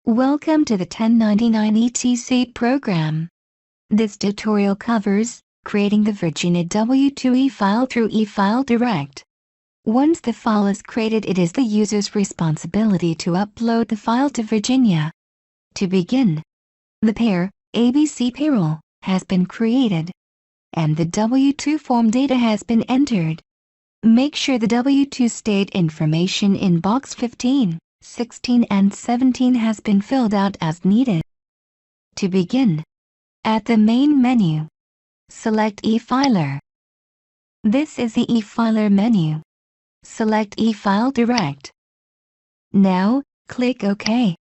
Welcome to the 1099 ETC program. This tutorial covers creating the Virginia W-2 e-file through e-file direct. Once the file is created, it is the user's responsibility to upload the file to Virginia. To begin, the pair ABC payroll has been created, and the W-2 form data has been entered. Make sure the W-2 state information in box 15, 16 and 17 has been filled out as needed. To begin, at the main menu, select e-filer. This is the e-filer menu. Select e-file direct. Now, click OK.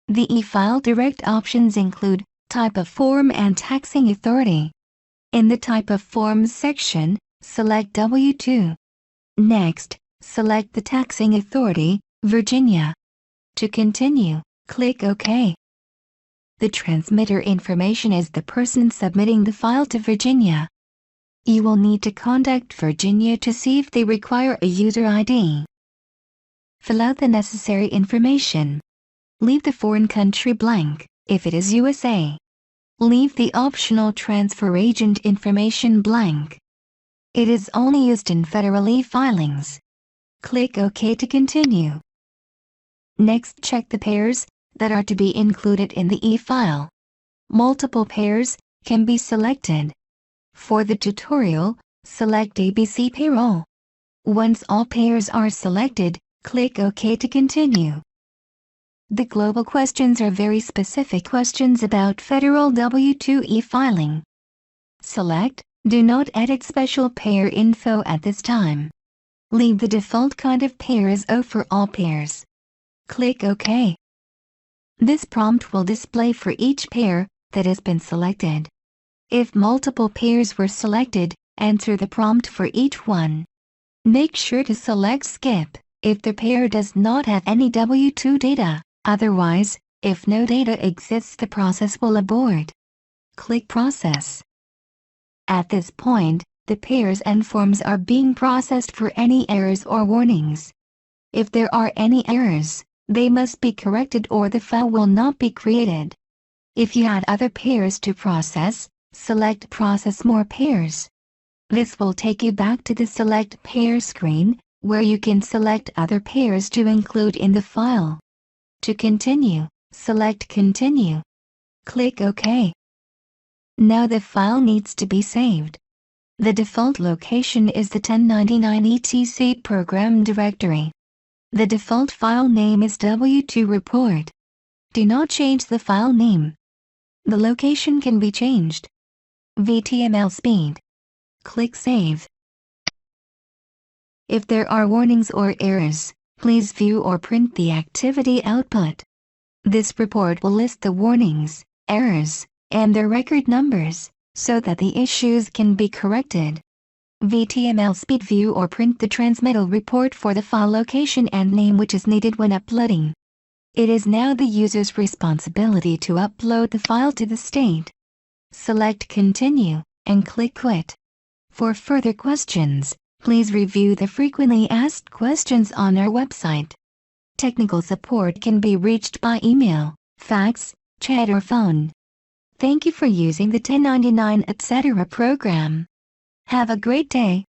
The e-file direct options include type of form and taxing authority. In the type of forms section, select W-2. Next, select the taxing authority, Virginia. To continue, click OK. The transmitter information is the person submitting the file to Virginia. You will need to contact Virginia to see if they require a user ID. Fill out the necessary information. Leave the foreign country blank, if it is USA. Leave the optional transfer agent information blank. It is only used in federal e-filings. Click OK to continue. Next, check the pairs that are to be included in the e-file. Multiple pairs can be selected. For the tutorial, select ABC payroll. Once all pairs are selected, click OK to continue. The global questions are very specific questions about federal W-2 e-filing. Select Do not edit special pair info at this time. Leave the default kind of pair as O for all pairs. Click OK. This prompt will display for each pair that has been selected. If multiple pairs were selected, enter the prompt for each one. Make sure to select Skip if the pair does not have any W-2 data. Otherwise, if no data exists, the process will abort. Click Process. At this point, the pairs and forms are being processed for any errors or warnings. If there are any errors, they must be corrected or the file will not be created. If you had other pairs to process, select Process More Pairs. This will take you back to the Select Pair screen, where you can select other pairs to include in the file. To continue, select Continue. Click OK. Now the file needs to be saved. The default location is the 1099 ETC program directory. The default file name is W-2 report. Do not change the file name. The location can be changed. VTML speed. Click Save. If there are warnings or errors, please view or print the activity output. This report will list the warnings, errors, and their record numbers, so that the issues can be corrected. VTML speed view or print the transmittal report for the file location and name which is needed when uploading. It is now the user's responsibility to upload the file to the state. Select Continue, and click Quit. For further questions, please review the frequently asked questions on our website. Technical support can be reached by email, fax, chat or phone. Thank you for using the 1099 etc. program. Have a great day.